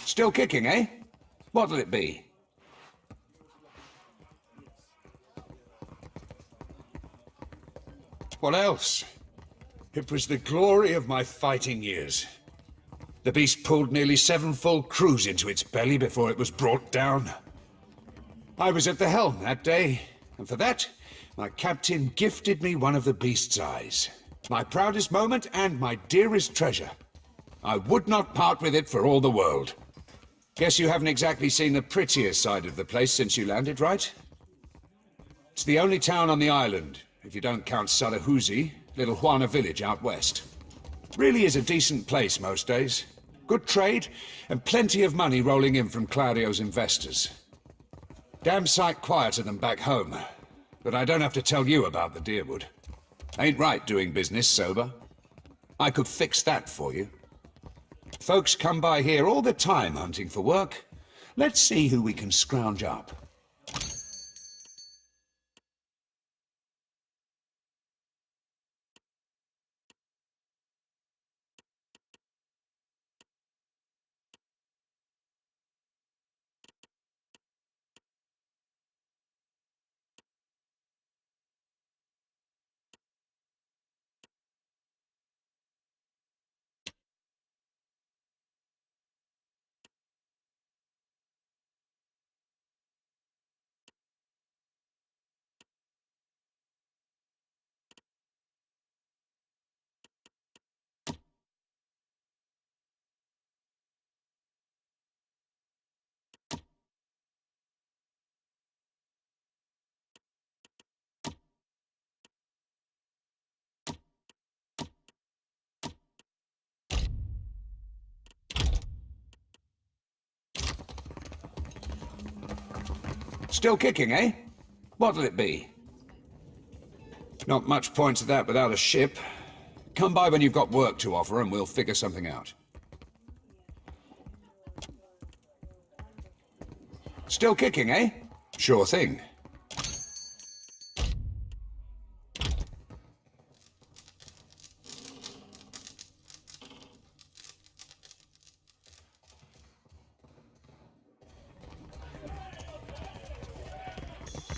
Still kicking, eh? What'll it be? What else? It was the glory of my fighting years. The beast pulled nearly 7 full crews into its belly before it was brought down. I was at the helm that day, and for that, my captain gifted me one of the beast's eyes. My proudest moment and my dearest treasure. I would not part with it for all the world. Guess you haven't exactly seen the prettiest side of the place since you landed, right? It's the only town on the island, if you don't count Sarahuzi, little Juana village out west. Really is a decent place most days. Good trade, and plenty of money rolling in from Clario's investors. Damn sight quieter than back home, but I don't have to tell you about the Deerwood. Ain't right doing business sober. I could fix that for you. Folks come by here all the time hunting for work. Let's see who we can scrounge up. Still kicking, eh? What'll it be? Not much point to that without a ship. Come by when you've got work to offer and we'll figure something out. Still kicking, eh? Sure thing.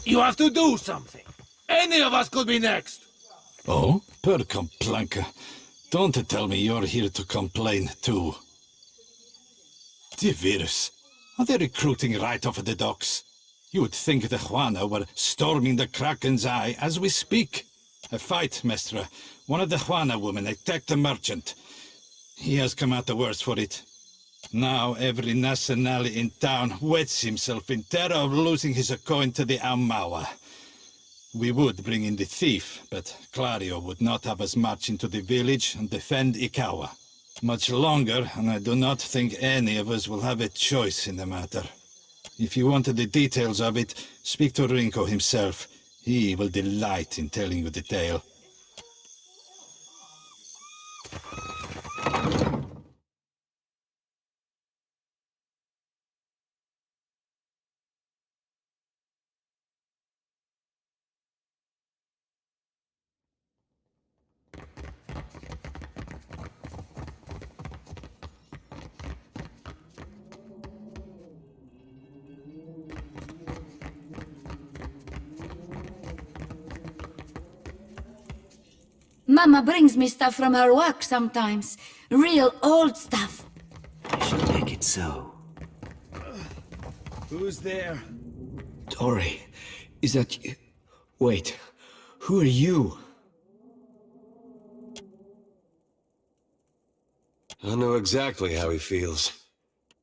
You have to do something. Any of us could be next. Oh? Per complanca. Don't tell me you're here to complain too. The virus. Are they recruiting right off the docks? You would think the Juana were storming the Kraken's Eye as we speak. A fight, Mestra. One of the Juana women attacked a merchant. He has come out the worse for it. Now every nationale in town wets himself in terror of losing his coin to the Aumaua. We would bring in the thief, but Clario would not have us march into the village and defend Ikawa. Much longer, and I do not think any of us will have a choice in the matter. If you want the details of it, speak to Rinko himself. He will delight in telling you the tale. Mama brings me stuff from her work sometimes. Real old stuff. I should make it so. Who's there? Tori, is that you? Wait, who are you? I know exactly how he feels.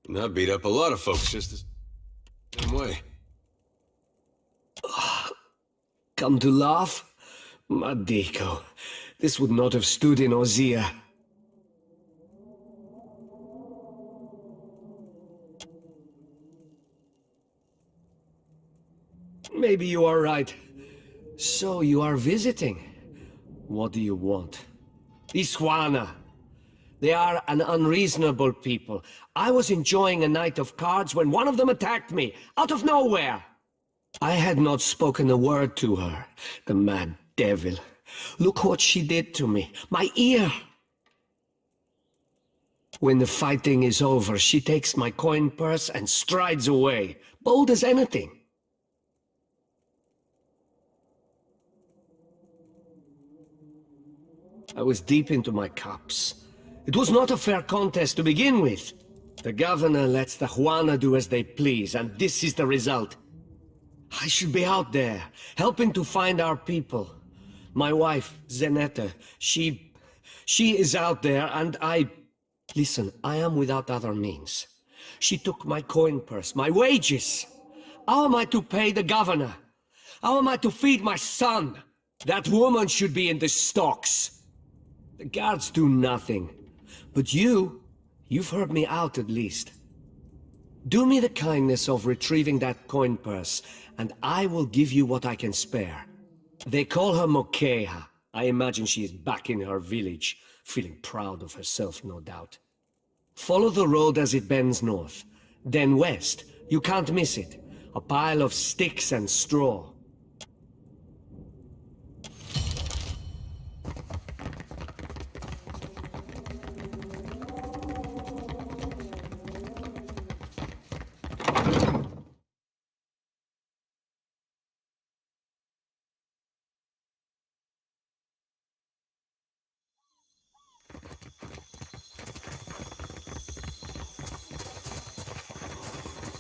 And I beat up a lot of folks just the same way. Come to laugh? Madiko, this would not have stood in Ozia. Maybe you are right. So you are visiting. What do you want? These Juana. They are an unreasonable people. I was enjoying a night of cards when one of them attacked me, out of nowhere. I had not spoken a word to her, the mad devil. Look what she did to me. My ear. When the fighting is over, she takes my coin purse and strides away, bold as anything. I was deep into my cups. It was not a fair contest to begin with. The governor lets the Juana do as they please, and this is the result. I should be out there, helping to find our people. My wife, Zeneta, she is out there, and Listen, I am without other means. She took my coin purse, my wages. How am I to pay the governor? How am I to feed my son? That woman should be in the stocks. The guards do nothing. But you've heard me out at least. Do me the kindness of retrieving that coin purse, and I will give you what I can spare. They call her Mokeha. I imagine she is back in her village, feeling proud of herself, no doubt. Follow the road as it bends north. Then west. You can't miss it. A pile of sticks and straw.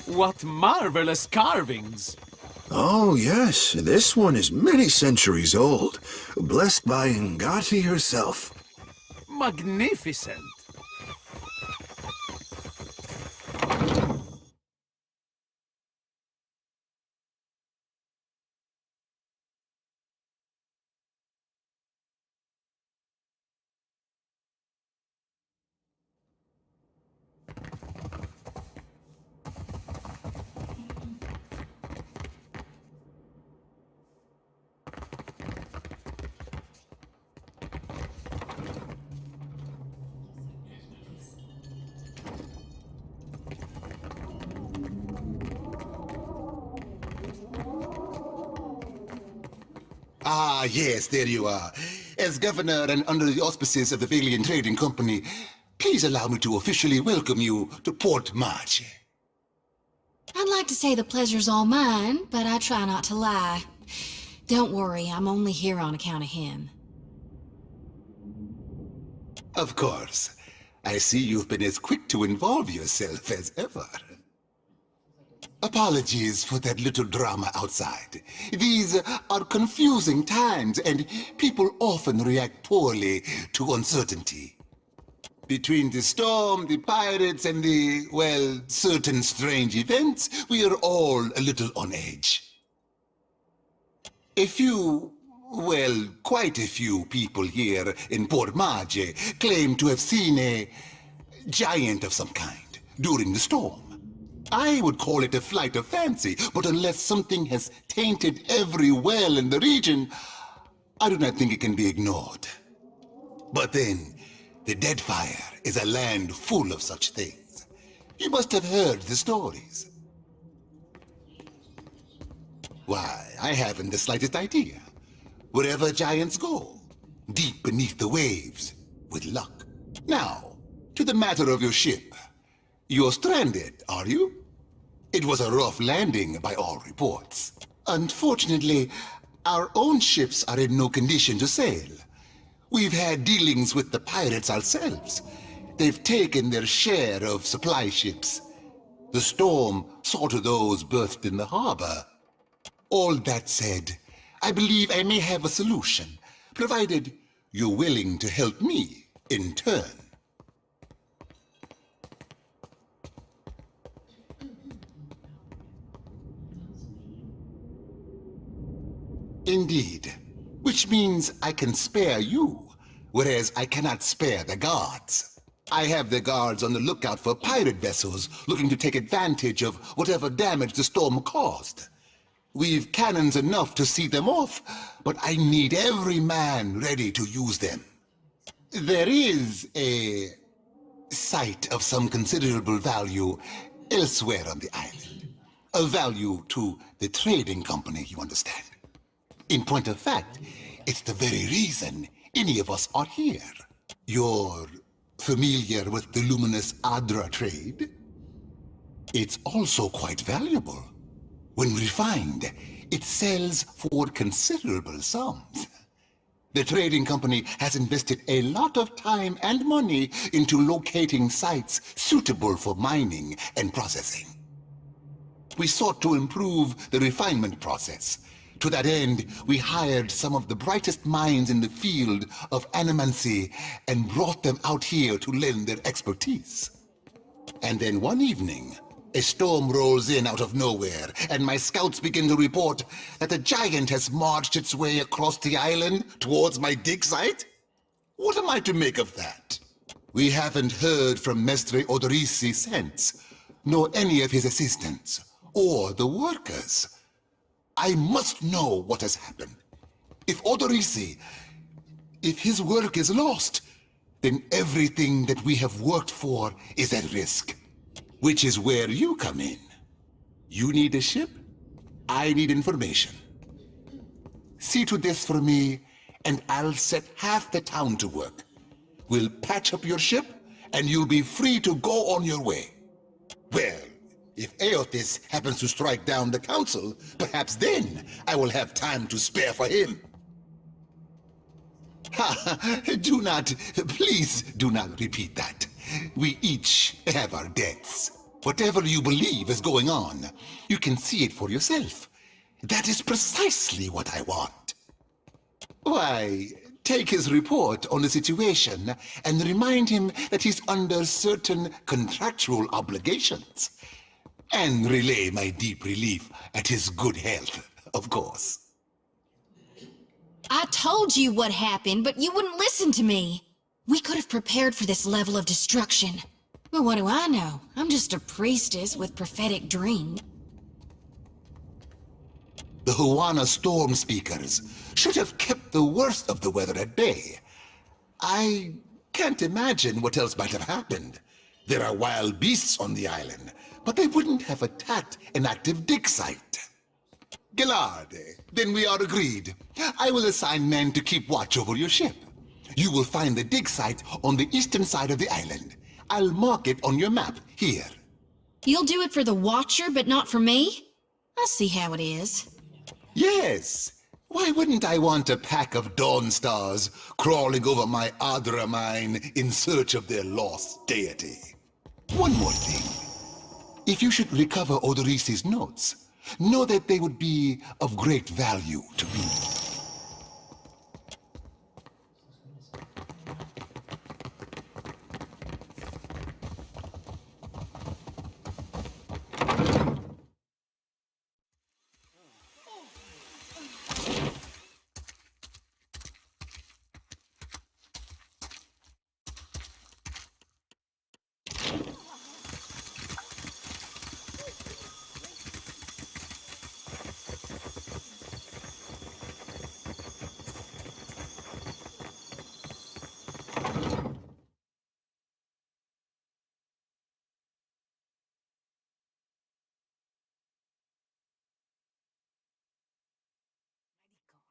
What marvelous carvings! Oh, yes, this one is many centuries old, blessed by Ngati herself. Magnificent! Ah, yes, there you are. As governor and under the auspices of the Valian Trading Company, please allow me to officially welcome you to Port Maje. I'd like to say the pleasure's all mine, but I try not to lie. Don't worry, I'm only here on account of him. Of course. I see you've been as quick to involve yourself as ever. Apologies for that little drama outside. These are confusing times, and people often react poorly to uncertainty. Between the storm, the pirates, and the, well, certain strange events, we are all a little on edge. A few, well, quite a few people here in Port Maje claim to have seen a giant of some kind during the storm. I would call it a flight of fancy, but unless something has tainted every well in the region, I do not think it can be ignored. But then, the Deadfire is a land full of such things. You must have heard the stories. Why, I haven't the slightest idea. Wherever giants go, deep beneath the waves, with luck. Now, to the matter of your ship. You're stranded, are you? It was a rough landing by all reports. Unfortunately, our own ships are in no condition to sail. We've had dealings with the pirates ourselves. They've taken their share of supply ships. The storm saw to those berthed in the harbor. All that said, I believe I may have a solution, provided you're willing to help me in turn. Indeed. Which means I can spare you, whereas I cannot spare the guards. I have the guards on the lookout for pirate vessels looking to take advantage of whatever damage the storm caused. We've cannons enough to see them off, but I need every man ready to use them. There is a site of some considerable value elsewhere on the island. A value to the trading company, you understand. In point of fact, it's the very reason any of us are here. Your familiar with the luminous Adra trade? It's also quite valuable. When refined, it sells for considerable sums. The trading company has invested a lot of time and money into locating sites suitable for mining and processing. We sought to improve the refinement process. To that end, we hired some of the brightest minds in the field of animancy and brought them out here to lend their expertise. And then one evening, a storm rolls in out of nowhere, and my scouts begin to report that a giant has marched its way across the island towards my dig site. What am I to make of that? We haven't heard from Mestre Odorisi since, nor any of his assistants, or the workers. I must know what has happened. If Odorisi, if his work is lost, then everything that we have worked for is at risk. Which is where you come in. You need a ship, I need information. See to this for me, and I'll set half the town to work. We'll patch up your ship, and you'll be free to go on your way. Well, if Eothas happens to strike down the council, perhaps then I will have time to spare for him. Ha! Please do not repeat that. We each have our debts. Whatever you believe is going on, you can see it for yourself. That is precisely what I want. Why, take his report on the situation and remind him that he's under certain contractual obligations. And relay my deep relief at his good health, of course. I told you what happened, but you wouldn't listen to me. We could have prepared for this level of destruction. But what do I know? I'm just a priestess with prophetic dreams. The Huana storm speakers should have kept the worst of the weather at bay. I can't imagine what else might have happened. There are wild beasts on the island, but they wouldn't have attacked an active dig site. Gelarde, then we are agreed. I will assign men to keep watch over your ship. You will find the dig site on the eastern side of the island. I'll mark it on your map, here. You'll do it for the Watcher, but not for me? I see how it is. Yes. Why wouldn't I want a pack of Dawn Stars crawling over my Adra mine in search of their lost deity? One more thing. If you should recover Odorisi's notes, know that they would be of great value to me.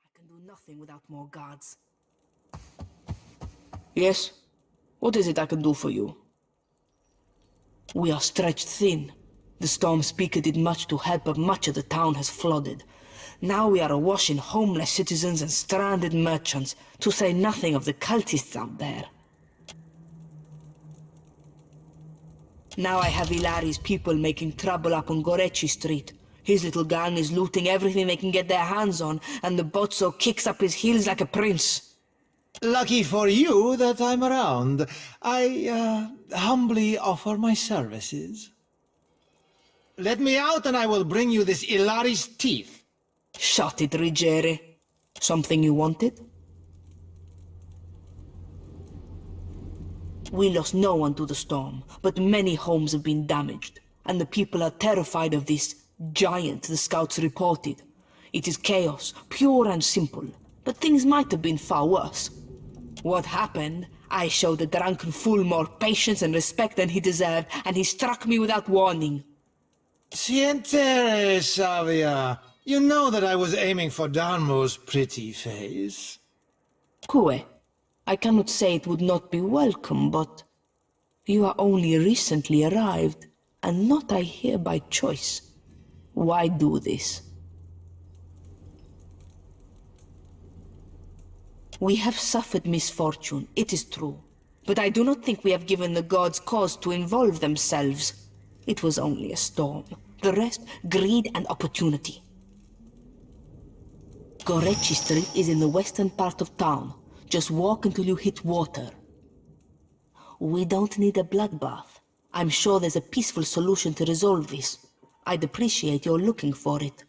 I can do nothing without more guards. Yes? What is it I can do for you? We are stretched thin. The storm speaker did much to help, but much of the town has flooded. Now we are awash in homeless citizens and stranded merchants, to say nothing of the cultists out there. Now I have Ilari's people making trouble up on Gorechi Street. His little gang is looting everything they can get their hands on, and the Bozzo kicks up his heels like a prince. Lucky for you that I'm around. I humbly offer my services. Let me out and I will bring you this Ilari's teeth. Shut it, Rigere. Something you wanted? We lost no one to the storm, but many homes have been damaged, and the people are terrified of this giant the scouts reported. It is chaos, pure and simple, but things might have been far worse. What happened? I showed the drunken fool more patience and respect than he deserved, and he struck me without warning. Sientere, Savia. You know that I was aiming for Darmo's pretty face. Cue. I cannot say it would not be welcome, but You are only recently arrived, and not, I hear, by choice. Why do this? We have suffered misfortune, it is true. But I do not think we have given the gods cause to involve themselves. It was only a storm. The rest, greed and opportunity. Gorechi Street is in the western part of town. Just walk until you hit water. We don't need a bloodbath. I'm sure there's a peaceful solution to resolve this. I'd appreciate your looking for it.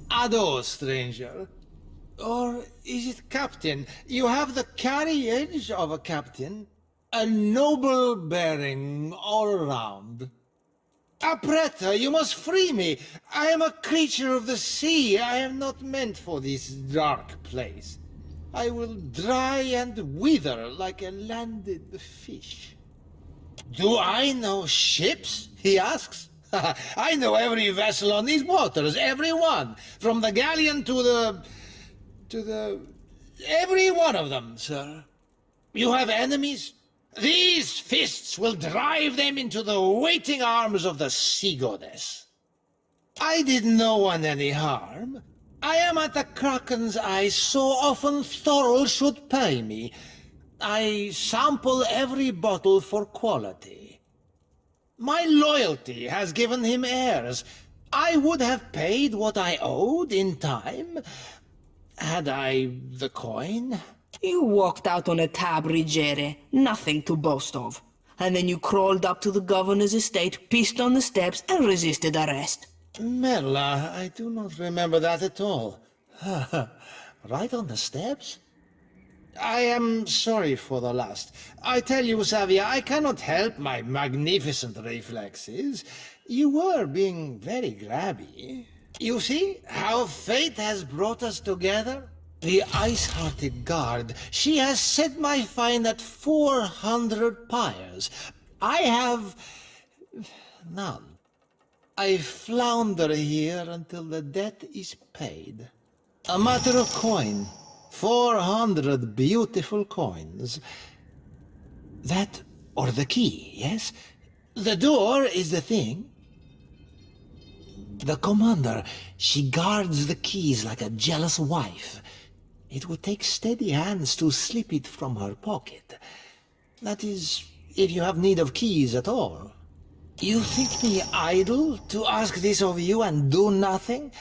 Ado, stranger. Or is it captain? You have the carriage of a captain. A noble bearing all around. Apretta, you must free me. I am a creature of the sea. I am not meant for this dark place. I will dry and wither like a landed fish. Do I know ships? He asks. I know every vessel on these waters, every one. From the galleon to the... every one of them, sir. You have enemies? These fists will drive them into the waiting arms of the sea goddess. I did no one any harm. I am at the Kraken's eye so often Thorol should pay me. I sample every bottle for quality. My loyalty has given him heirs. I would have paid what I owed in time, had I the coin. You walked out on a tab, Rigere. Nothing to boast of. And then you crawled up to the governor's estate, pissed on the steps, and resisted arrest. Merla, I do not remember that at all. Right on the steps? I am sorry for the last. I tell you, Savia, I cannot help my magnificent reflexes. You were being very grabby. You see how fate has brought us together? The ice-hearted guard, she has set my fine at 400 pyres. I have... none. I flounder here until the debt is paid. A matter of coin. 400 beautiful coins. That or the key, yes? The door is the thing. The commander, she guards the keys like a jealous wife. It would take steady hands to slip it from her pocket. That is, if you have need of keys at all. You think me idle to ask this of you and do nothing?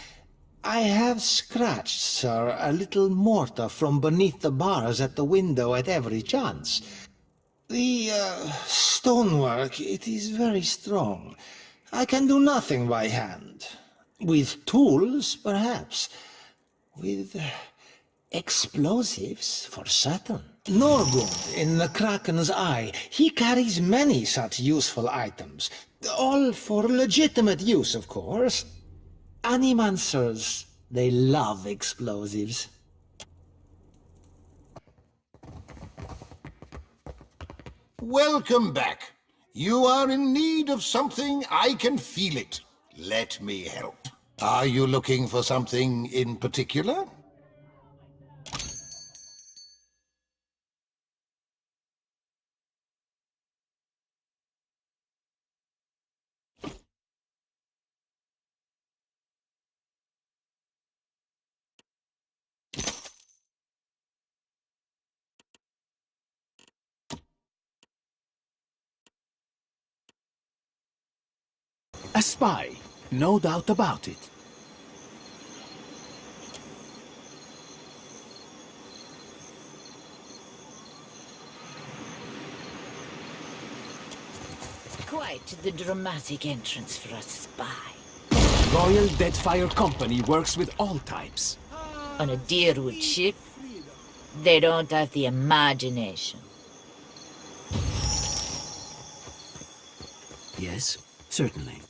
I have scratched, sir, a little mortar from beneath the bars at the window at every chance. The stonework, it is very strong. I can do nothing by hand. With tools, perhaps. With explosives, for certain. Norgund, in the Kraken's eye, he carries many such useful items. All for legitimate use, of course. Animancers, they love explosives. Welcome back. You are in need of something, I can feel it. Let me help. Are you looking for something in particular? A spy, no doubt about it. Quite the dramatic entrance for a spy. Royal Deadfire Company works with all types. On a Deerwood ship, they don't have the imagination. Yes, certainly.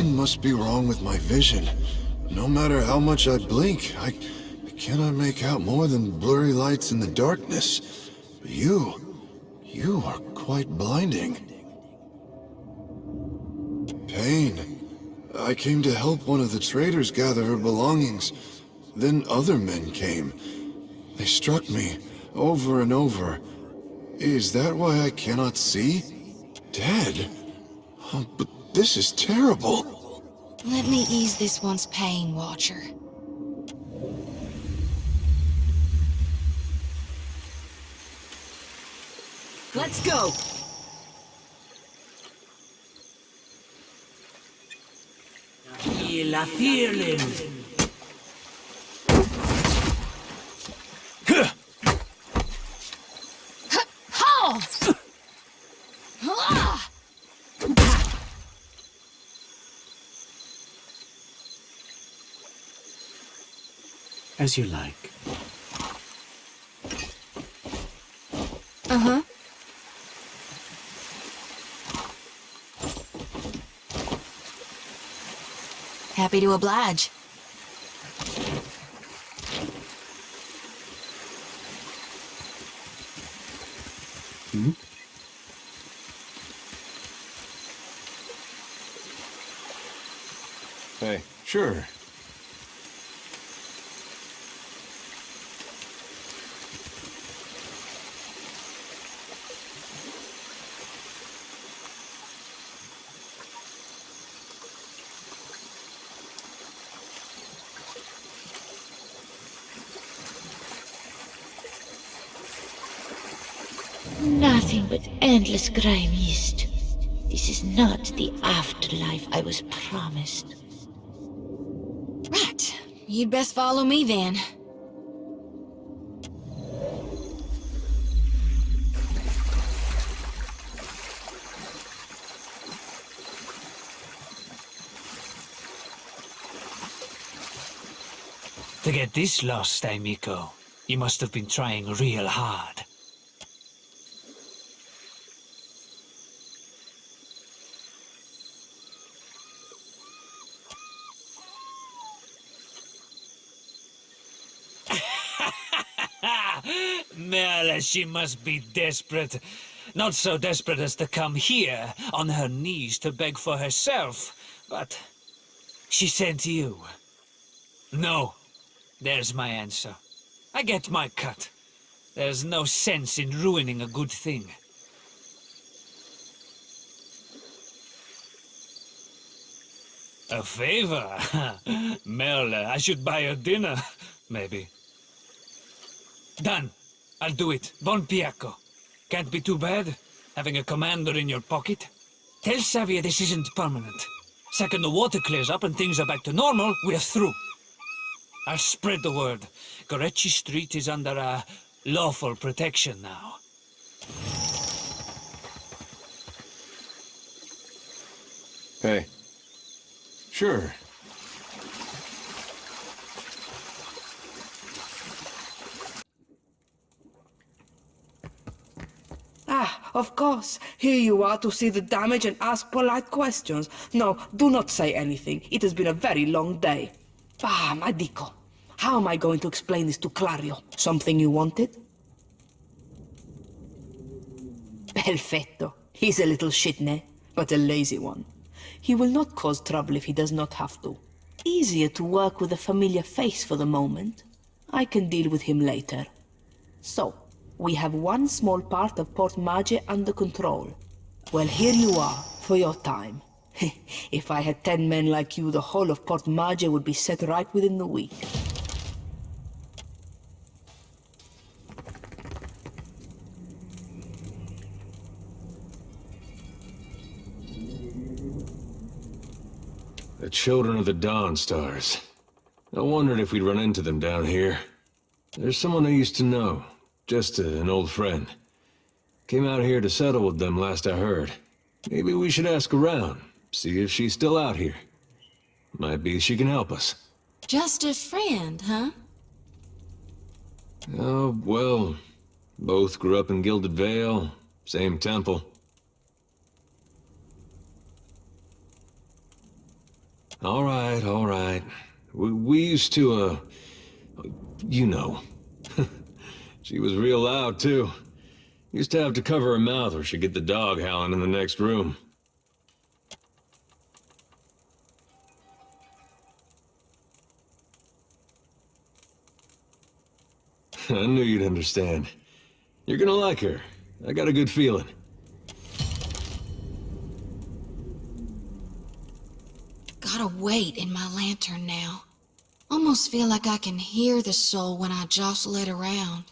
Something must be wrong with my vision. No matter how much I blink, I cannot make out more than blurry lights in the darkness. But you are quite blinding. Pain. I came to help one of the traders gather her belongings. Then other men came. They struck me over and over. Is that why I cannot see? Dead? Oh, but this is terrible. Let me ease this one's pain, Watcher. Let's go! La fearling. As you like. Uh-huh. Happy to oblige. Hmm? Hey, sure. Nothing but endless grey mist. This is not the afterlife I was promised. Right. You'd best follow me then. To get this lost, Amico, you must have been trying real hard. Merle, she must be desperate. Not so desperate as to come here, on her knees to beg for herself, but she sent you. No, there's my answer. I get my cut. There's no sense in ruining a good thing. A favor? Merle, I should buy her dinner, maybe. Done. I'll do it. Bon Piacco. Can't be too bad, having a commander in your pocket. Tell Xavier this isn't permanent. Second the water clears up and things are back to normal, we're through. I'll spread the word. Gorechi Street is under lawful protection now. Hey. Sure. Ah, of course. Here you are to see the damage and ask polite questions. No, do not say anything. It has been a very long day. Ah, my Dico. How am I going to explain this to Clario? Something you wanted? Perfetto. He's a little shitne, but a lazy one. He will not cause trouble if he does not have to. Easier to work with a familiar face for the moment. I can deal with him later. So, we have one small part of Port Maje under control. Well, here you are, for your time. If I had 10 men like you, the whole of Port Maje would be set right within the week. The Children of the Dawn Stars. I wondered if we'd run into them down here. There's someone I used to know. Just an old friend. Came out here to settle with them last I heard. Maybe we should ask around, see if she's still out here. Might be she can help us. Just a friend, huh? Oh, well, both grew up in Gilded Vale, same temple. All right, all right. We used to, you know. She was real loud, too. Used to have to cover her mouth or she'd get the dog howling in the next room. I knew you'd understand. You're gonna like her. I got a good feeling. Got a weight in my lantern now. Almost feel like I can hear the soul when I jostle it around.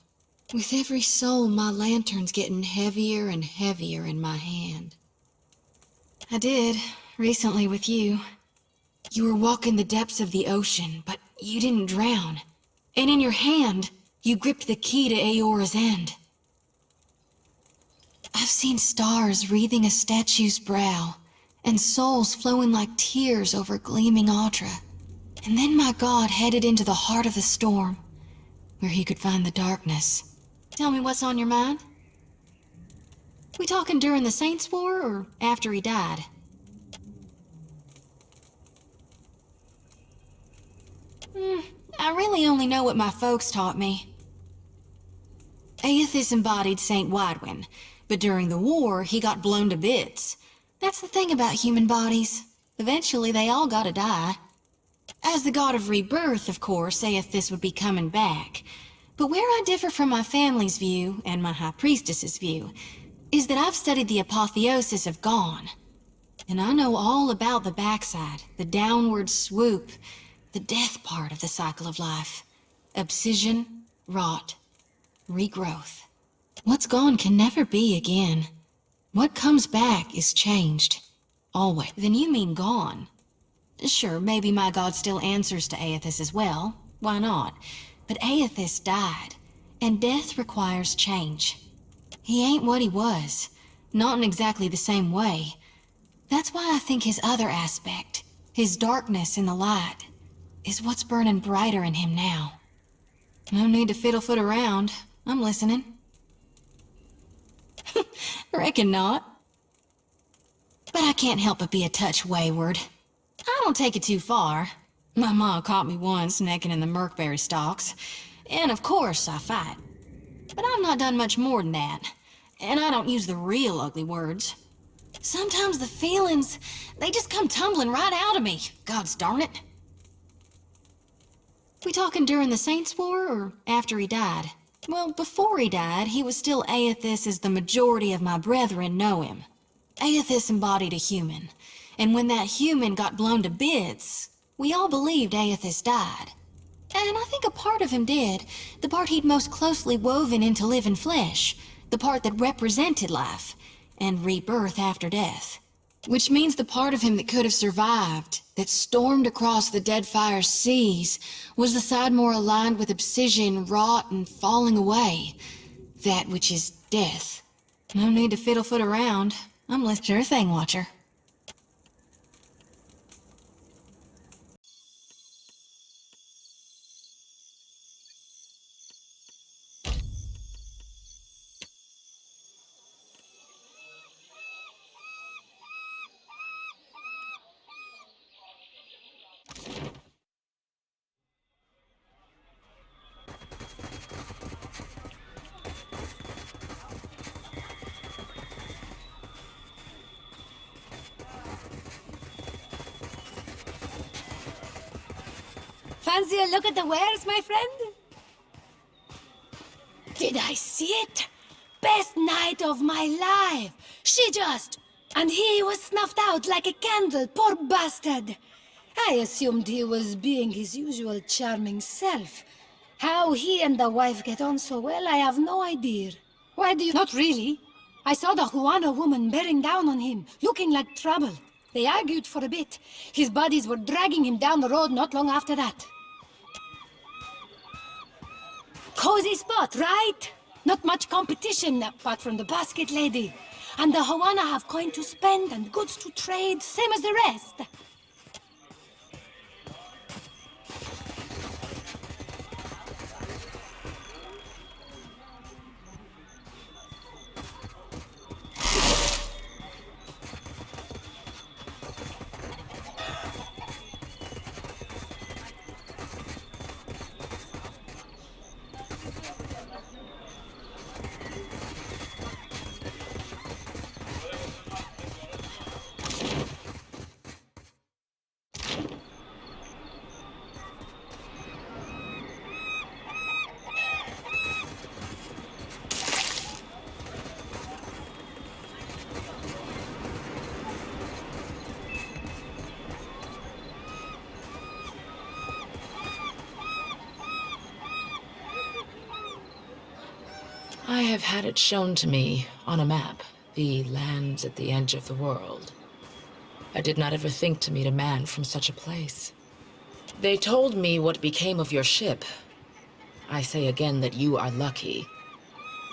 With every soul, my lantern's getting heavier and heavier in my hand. I did, recently with you. You were walking the depths of the ocean, but you didn't drown. And in your hand, you gripped the key to Eora's end. I've seen stars wreathing a statue's brow, and souls flowing like tears over gleaming Audra. And then my god headed into the heart of the storm, where he could find the darkness. Tell me what's on your mind? We talking during the Saints' War, or after he died? I really only know what my folks taught me. Eothas embodied Saint Widwin, but during the war, he got blown to bits. That's the thing about human bodies. Eventually, they all gotta die. As the god of rebirth, of course, Eothas would be coming back. But where I differ from my family's view, and my High Priestess's view, is that I've studied the apotheosis of Gone. And I know all about the backside, the downward swoop, the death part of the cycle of life. Abscission, rot, regrowth. What's gone can never be again. What comes back is changed. Always. Then you mean gone. Sure, maybe my god still answers to Eothas as well. Why not? But Eothas died, and death requires change. He ain't what he was, not in exactly the same way. That's why I think his other aspect, his darkness in the light, is what's burning brighter in him now. No need to fiddlefoot around. I'm listening. Reckon not. But I can't help but be a touch wayward. I don't take it too far. My ma caught me once necking in the Merkberry stalks, and of course I fight. But I've not done much more than that, and I don't use the real ugly words. Sometimes the feelings, they just come tumbling right out of me, gods darn it. We talking during the Saints' War, or after he died? Well, before he died, he was still Eothas as the majority of my brethren know him. Eothas embodied a human, and when that human got blown to bits, we all believed Eothas died. And I think a part of him did, the part he'd most closely woven into living flesh, the part that represented life, and rebirth after death. Which means the part of him that could have survived, that stormed across the Deadfire seas, was the side more aligned with obsidian, rot, and falling away. That which is death. No need to fiddlefoot around. I'm listening. Sure thing, Watcher. Fancy a look at the wares, my friend? Did I see it? Best night of my life. She just... And he was snuffed out like a candle, poor bastard. I assumed he was being his usual charming self. How he and the wife get on so well, I have no idea. Why do you... Not really. I saw the Juana woman bearing down on him, looking like trouble. They argued for a bit. His buddies were dragging him down the road not long after that. Cozy spot, right? Not much competition apart from the basket lady. And the Juana have coin to spend and goods to trade, same as the rest. I have had it shown to me on a map, the lands at the edge of the world. I did not ever think to meet a man from such a place. They told me what became of your ship. I say again that you are lucky.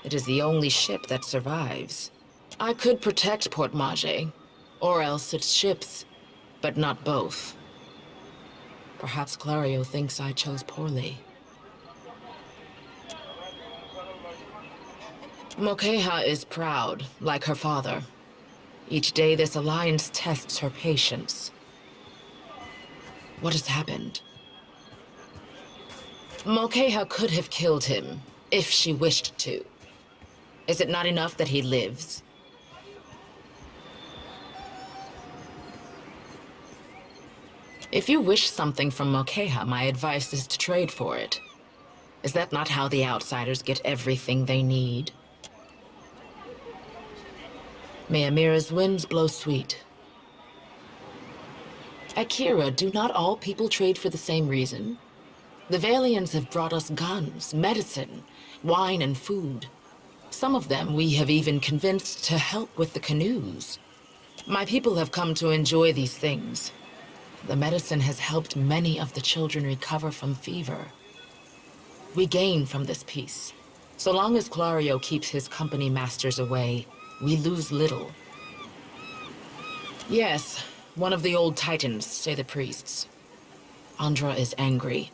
It is the only ship that survives. I could protect Port Maje, or else its ships, but not both. Perhaps Clario thinks I chose poorly. Mokeha is proud, like her father. Each day this alliance tests her patience. What has happened? Mokeha could have killed him, if she wished to. Is it not enough that he lives? If you wish something from Mokeha, my advice is to trade for it. Is that not how the outsiders get everything they need? May Amira's winds blow sweet. Akira, do not all people trade for the same reason? The Valians have brought us guns, medicine, wine, and food. Some of them we have even convinced to help with the canoes. My people have come to enjoy these things. The medicine has helped many of the children recover from fever. We gain from this peace. So long as Clario keeps his company masters away, we lose little. Yes, one of the old titans, say the priests. Andra is angry.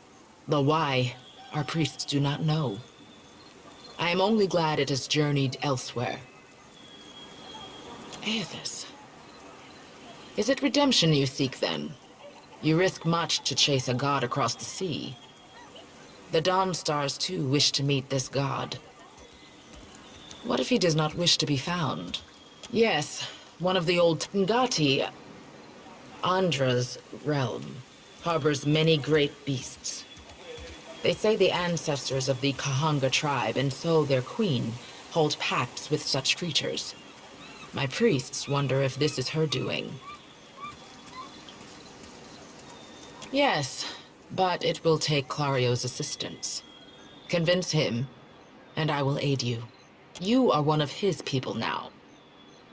The why, our priests do not know. I am only glad it has journeyed elsewhere. Eothas. Is it redemption you seek, then? You risk much to chase a god across the sea. The Dawn Stars, too, wish to meet this god. What if he does not wish to be found? Yes, one of the old Ngati, Andra's realm, harbors many great beasts. They say the ancestors of the Kahanga tribe, and so their queen, hold pacts with such creatures. My priests wonder if this is her doing. Yes, but it will take Clario's assistance. Convince him, and I will aid you. You are one of his people now.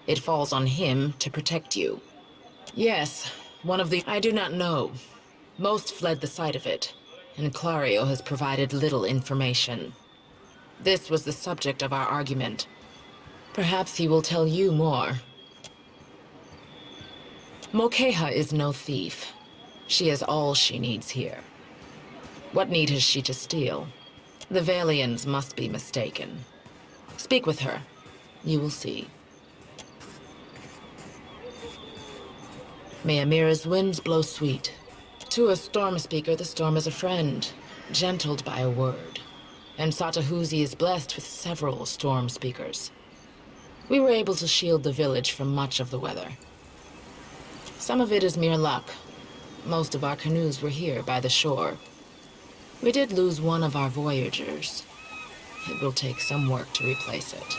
It falls on him to protect you. Yes, one of the... I do not know. Most fled the sight of it, and Clario has provided little information. This was the subject of our argument. Perhaps he will tell you more. Mokeha is no thief. She has all she needs here. What need has she to steal? The Valians must be mistaken. Speak with her. You will see. May Amira's winds blow sweet. To a storm speaker, the storm is a friend, gentled by a word. And Satahuzi is blessed with several storm speakers. We were able to shield the village from much of the weather. Some of it is mere luck. Most of our canoes were here by the shore. We did lose one of our voyagers. It will take some work to replace it.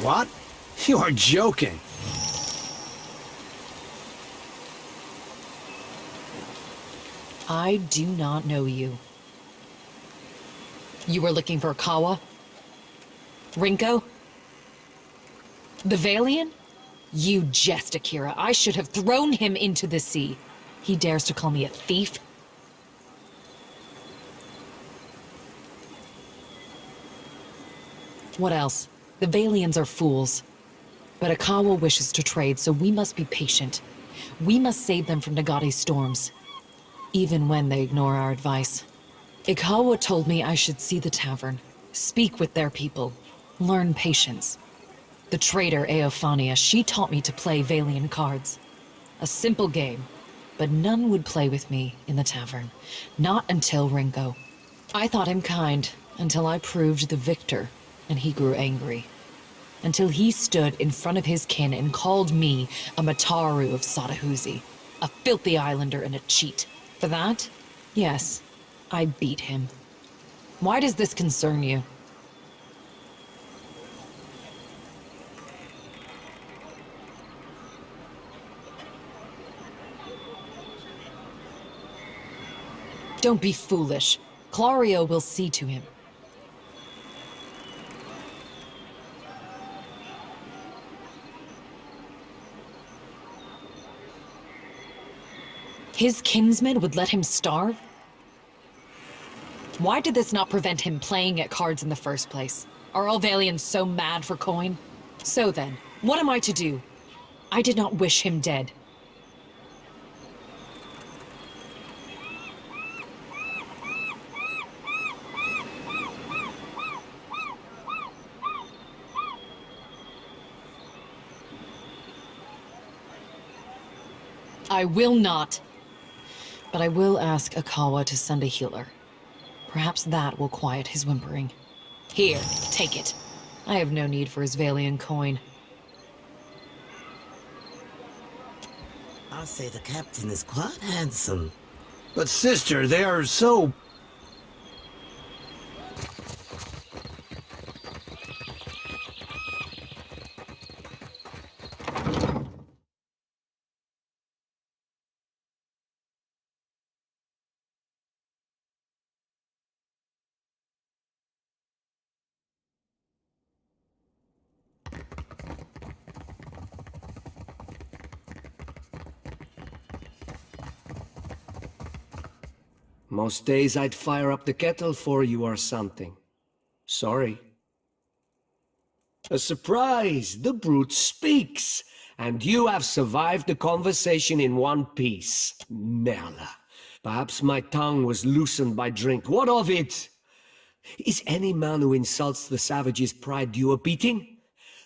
What? You are joking. I do not know you. You were looking for Kawa? Rinko? The Valian? You jest, Akira. I should have thrown him into the sea. He dares to call me a thief? What else? The Valians are fools. But Akawa wishes to trade, so we must be patient. We must save them from Nagati's storms, even when they ignore our advice. Ikawa told me I should see the tavern, speak with their people, learn patience. The trader Eophania, she taught me to play Valian cards. A simple game, but none would play with me in the tavern. Not until Rinko. I thought him kind, until I proved the victor and he grew angry. Until he stood in front of his kin and called me a Mataru of Satahuzi, a filthy islander and a cheat. For that, yes, I beat him. Why does this concern you? Don't be foolish. Clario will see to him. His kinsmen would let him starve? Why did this not prevent him playing at cards in the first place? Are all Valians so mad for coin? So then, what am I to do? I did not wish him dead. I will not. But I will ask Akawa to send a healer. Perhaps that will quiet his whimpering. Here, take it. I have no need for his Valian coin. I'll say the captain is quite handsome. But sister, they are so... Most days I'd fire up the kettle for you or something. Sorry. A surprise! The brute speaks! And you have survived the conversation in one piece. Merla. Perhaps my tongue was loosened by drink. What of it? Is any man who insults the savage's pride due a beating?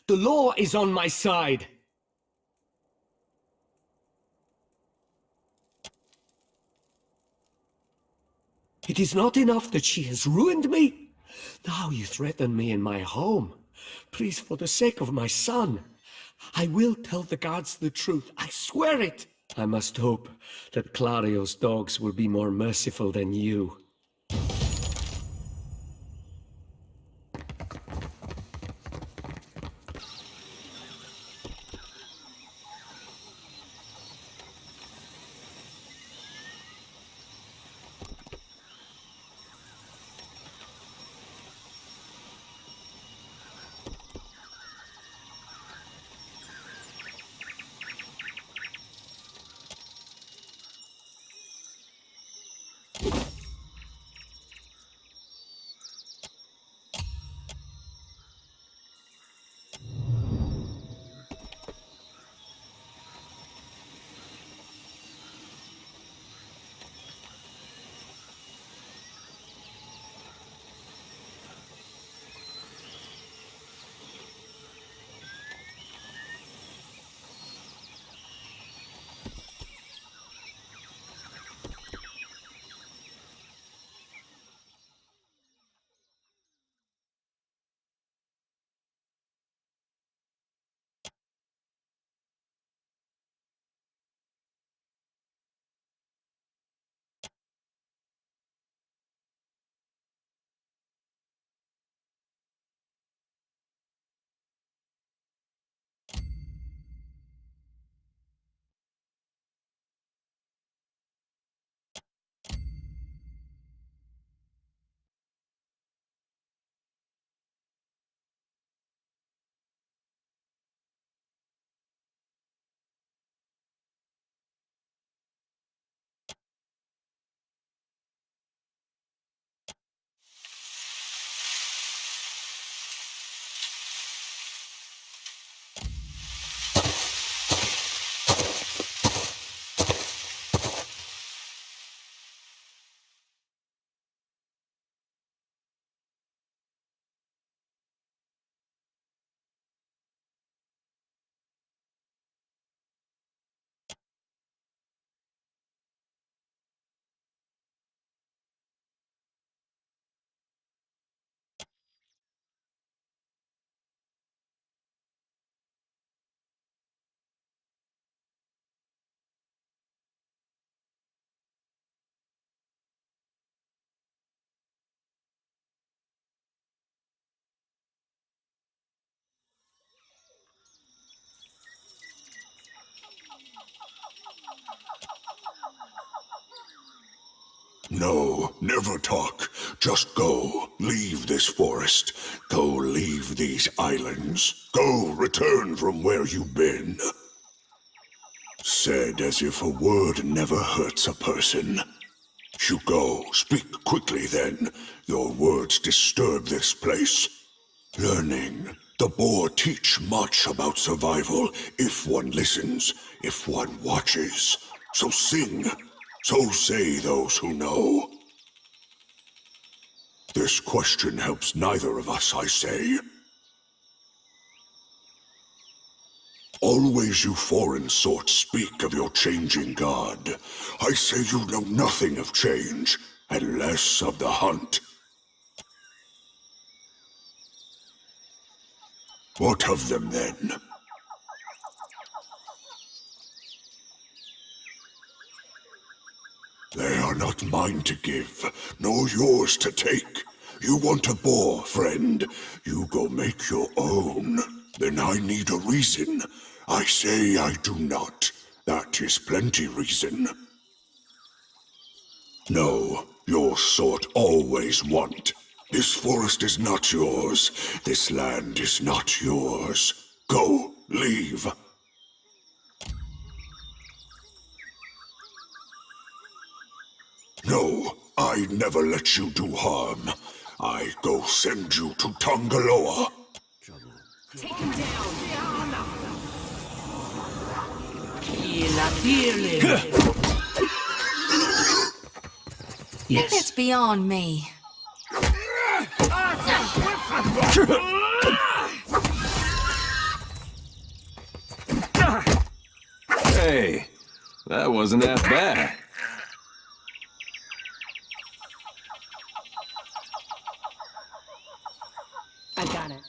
The law is on my side! It is not enough that she has ruined me. Now you threaten me in my home. Please, for the sake of my son, I will tell the guards the truth. I swear it. I must hope that Clario's dogs will be more merciful than you. No, never talk. Just go. Leave this forest. Go leave these islands. Go return from where you've been. Said as if a word never hurts a person. You go. Speak quickly then. Your words disturb this place. Learning. The boar teach much about survival if one listens, if one watches. So sing. So say those who know. This question helps neither of us, I say. Always you foreign sorts speak of your changing god. I say you know nothing of change, and less of the hunt. What of them, then? They are not mine to give, nor yours to take. You want a boar, friend. You go make your own. Then I need a reason. I say I do not. That is plenty reason. No, your sort always want. This forest is not yours. This land is not yours. Go, leave. No, I never let you do harm. I go send you to Tongaloa. Take him down! Yes. It's beyond me. Hey, that wasn't half bad. I got it.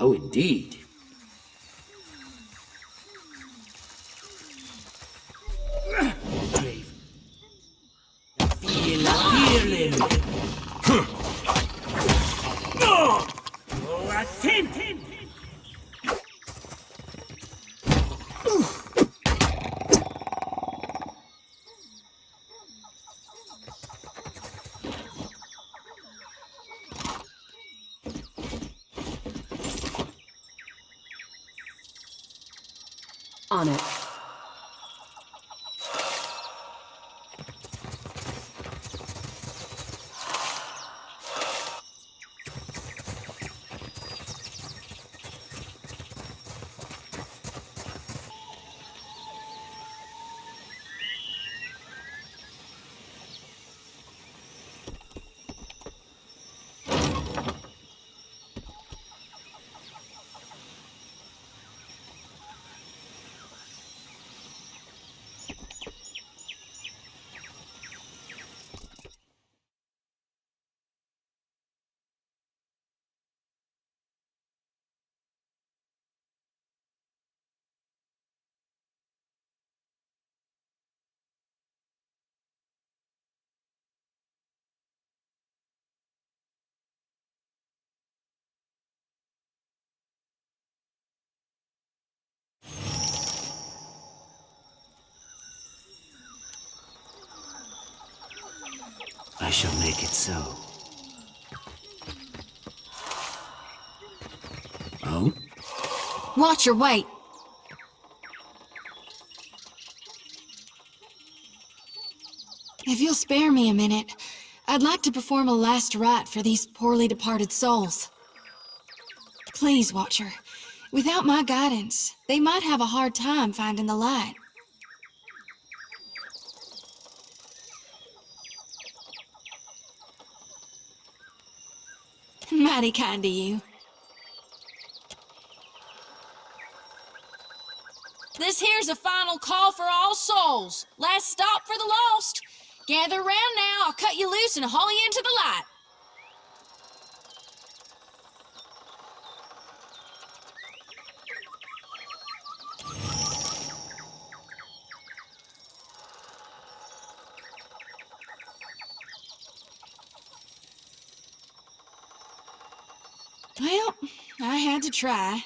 Oh, indeed. Brave. Feel him. Captain! On it. I shall make it so. Oh? Watch your weight. If you'll spare me a minute, I'd like to perform a last rite for these poorly departed souls. Please, Watcher. Without my guidance, they might have a hard time finding the light. Mighty kind of you. This here's a final call for all souls. Last stop for the lost. Gather round now, I'll cut you loose and haul you into the light. Well, I had to try.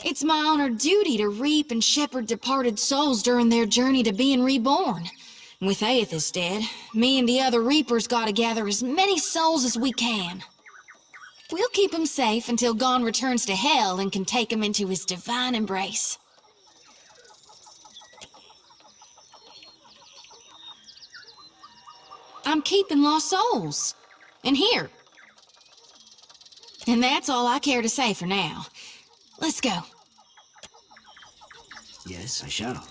It's my honored duty to reap and shepherd departed souls during their journey to being reborn. With Eothas dead, me and the other reapers gotta gather as many souls as we can. We'll keep 'em safe until Gon returns to Hell and can take 'em into his divine embrace. I'm keeping lost souls. And here. And that's all I care to say for now. Let's go. Yes, I shall.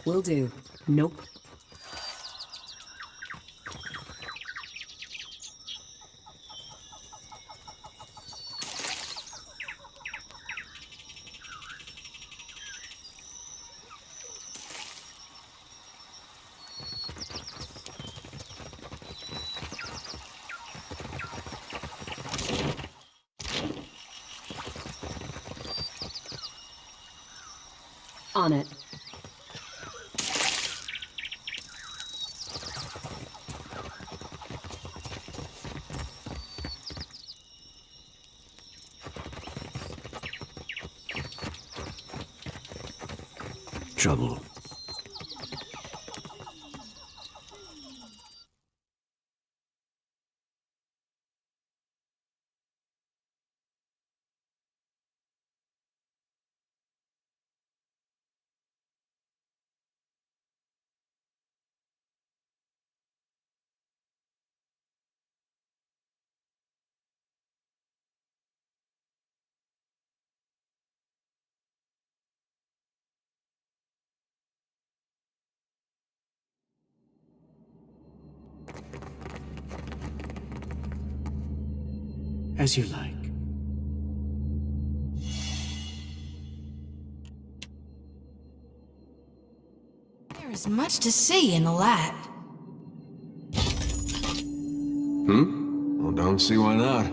Will do. Nope. On it. Trouble. As you like. There is much to see in the light. Well, don't see why not.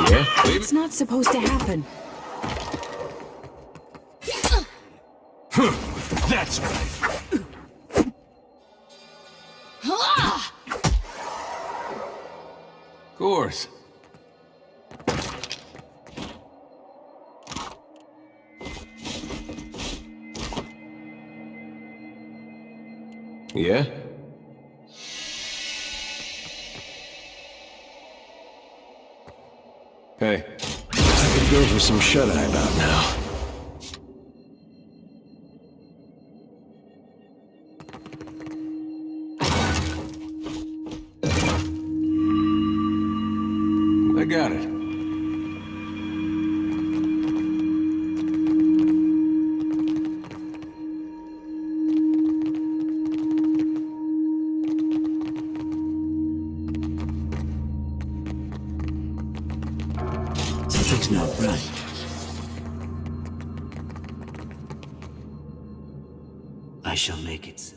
Yeah? It's not supposed to happen. That's right. Of course. Yeah? Hey, I could go for some shut-eye about now. I got it. Something's not right. I shall make it so.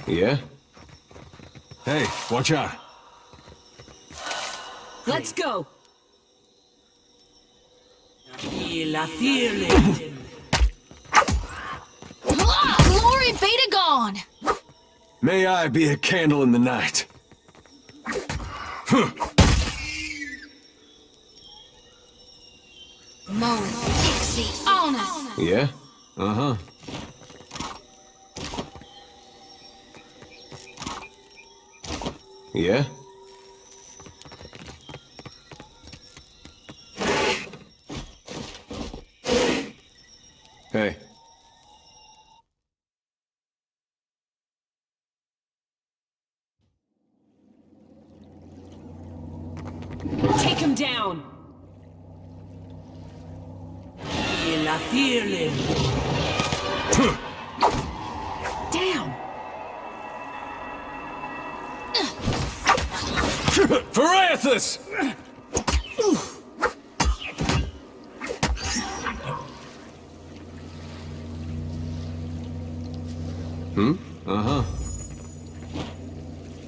Yeah? Hey, watch out. Let's go. Glory be to God! May I be a candle in the night. Mo Ixie Honest! Yeah? Uh-huh. Yeah? Hey. Take him down. Damn. For Eothas! Uh-huh.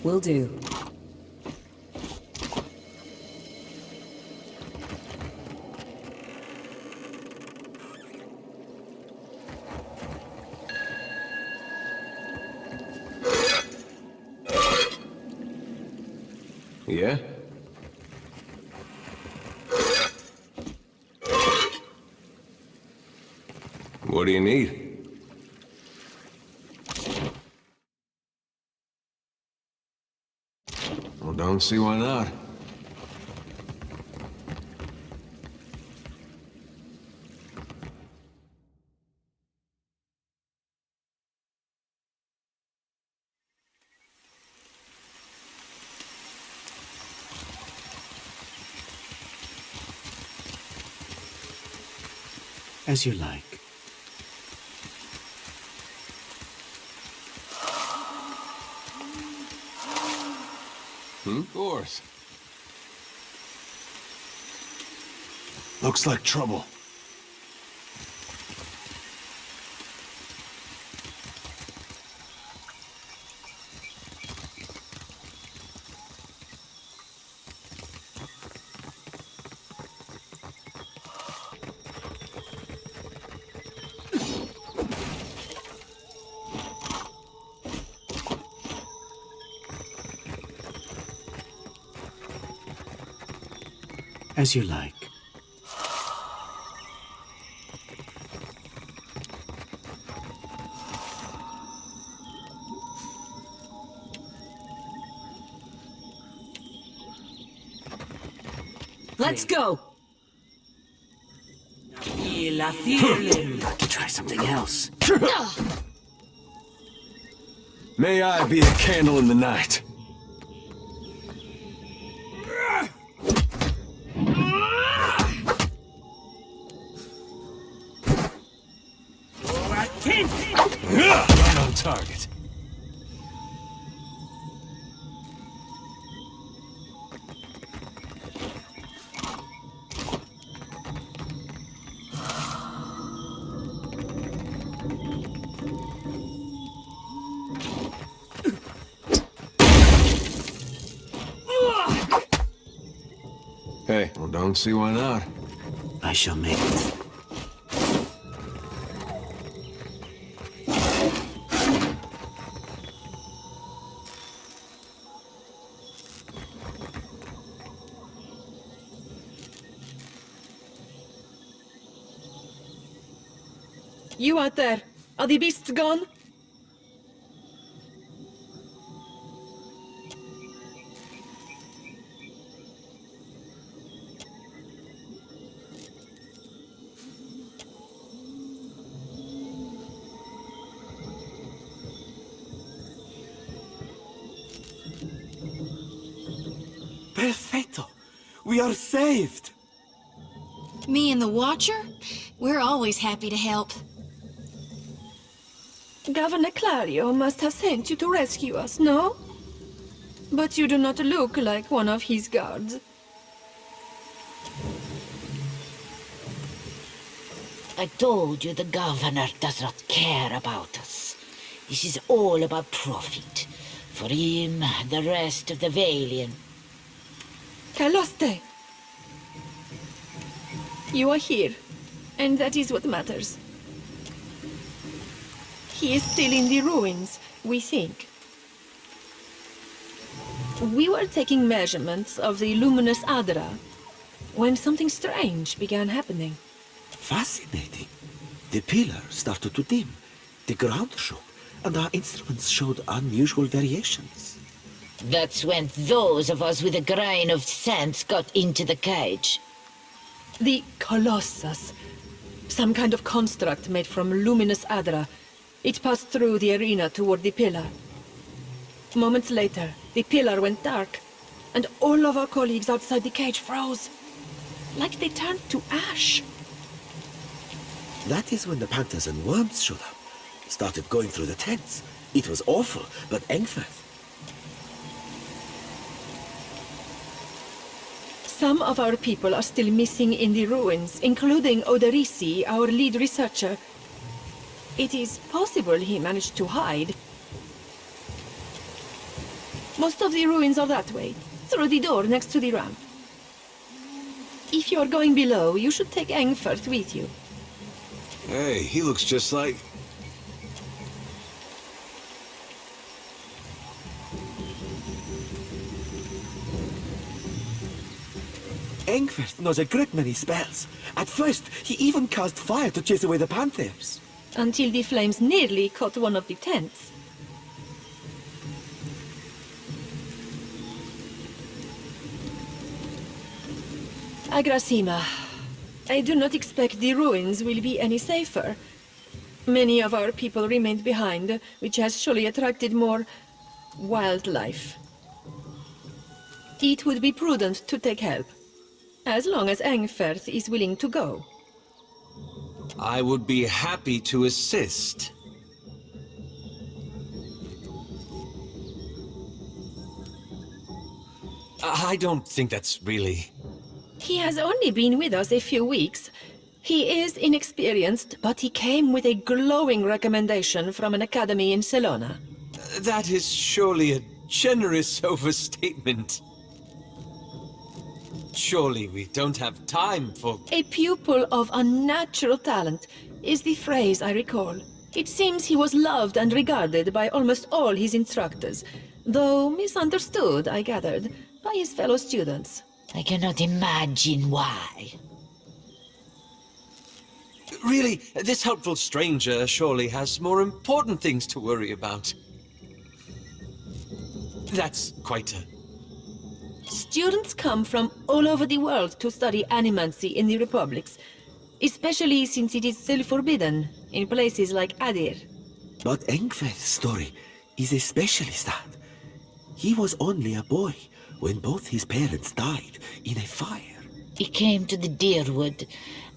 Will do. Yeah? What do you need? Well, don't see why not. As you like. Of course. Looks like trouble. As you like. Let's go. Like to try something else. May I be a candle in the night. Okay, well, don't see why not. I shall make it. You out there, are the beasts gone? Perfetto! We are saved! Me and the Watcher? We're always happy to help. Governor Clario must have sent you to rescue us, no? But you do not look like one of his guards. I told you the governor does not care about us. This is all about profit. For him, the rest of the Valiant. Clíster! You are here, and that is what matters. He is still in the ruins, we think. We were taking measurements of the luminous Adra when something strange began happening. Fascinating. The pillar started to dim, the ground shook, and our instruments showed unusual variations. That's when those of us with a grain of sense got into the cage. The Colossus. Some kind of construct made from luminous Adra. It passed through the arena toward the pillar. Moments later, the pillar went dark, and all of our colleagues outside the cage froze. Like they turned to ash. That is when the panthers and worms showed up. Started going through the tents. It was awful, but Engfirth. Some of our people are still missing in the ruins, including Oderisi, our lead researcher. It is possible he managed to hide. Most of the ruins are that way, through the door next to the ramp. If you're going below, you should take Engfirth with you. Hey, he looks just like... Engfirth knows a great many spells. At first, he even cast fire to chase away the panthers. Until the flames nearly caught one of the tents. Agrasima, I do not expect the ruins will be any safer. Many of our people remained behind, which has surely attracted more wildlife. It would be prudent to take help, as long as Engfirth is willing to go. I would be happy to assist. I don't think that's really... He has only been with us a few weeks. He is inexperienced, but he came with a glowing recommendation from an academy in Selona. That is surely a generous overstatement. Surely we don't have time for... A pupil of unnatural talent is the phrase I recall. It seems he was loved and regarded by almost all his instructors, though misunderstood, I gathered, by his fellow students. I cannot imagine why. Really, this helpful stranger surely has more important things to worry about. That's quite a... Students come from all over the world to study animancy in the Republics, especially since it is still forbidden in places like Adir. But Engfirth's story is especially sad. He was only a boy when both his parents died in a fire. He came to the Deerwood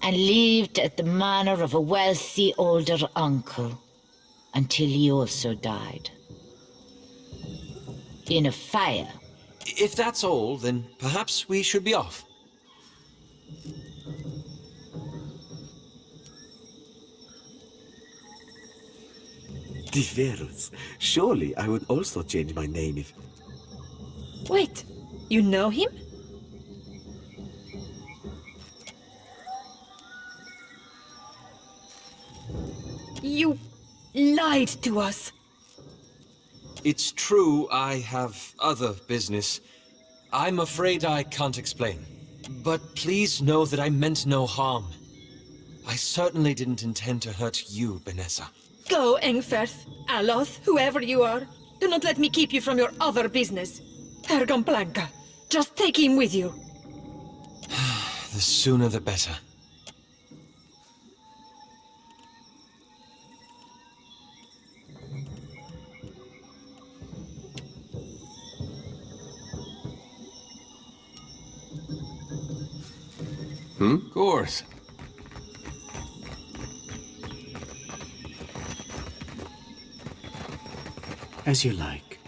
and lived at the manor of a wealthy older uncle until he also died. In a fire. If that's all, then perhaps we should be off. Diverus. Surely I would also change my name if... Wait, you know him? You lied to us. It's true I have other business. I'm afraid I can't explain. But please know that I meant no harm. I certainly didn't intend to hurt you, Benessa. Go, Engferth, Aloth, whoever you are. Do not let me keep you from your other business. Ergon Blanca, just take him with you. The sooner the better. Of course. As you like.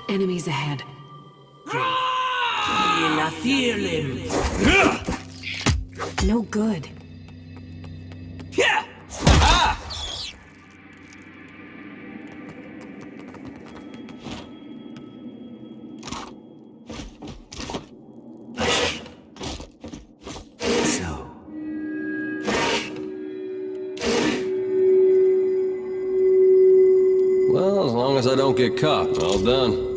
Enemies ahead. No good. Well, as long as I don't get caught, all done.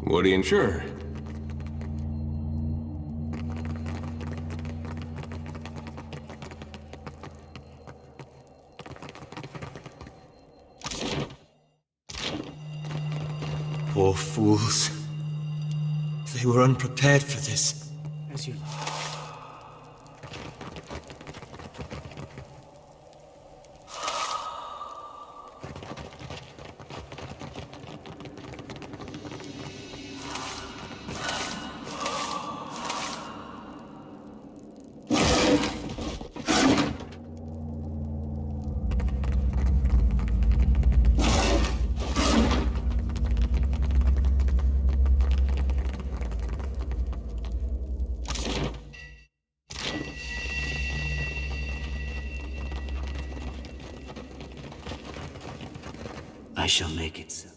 What do you insure? Poor fools. They were unprepared for this. As you like. I shall make it so.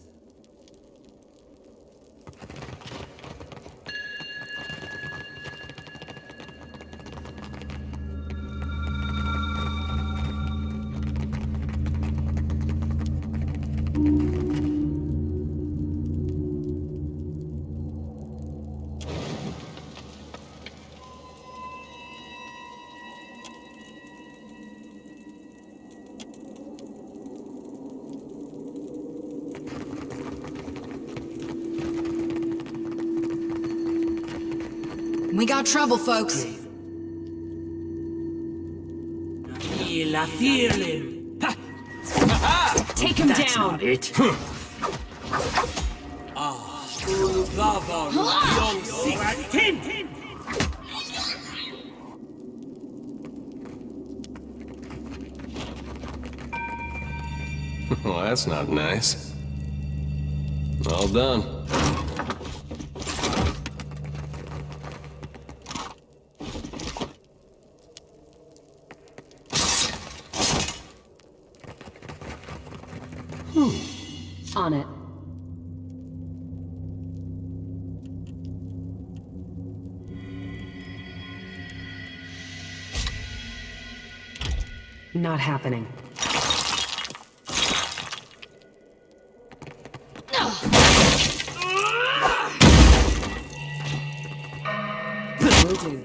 We got trouble, folks. Take him down! Well, that's not nice. All done. On it. Not happening. Will do.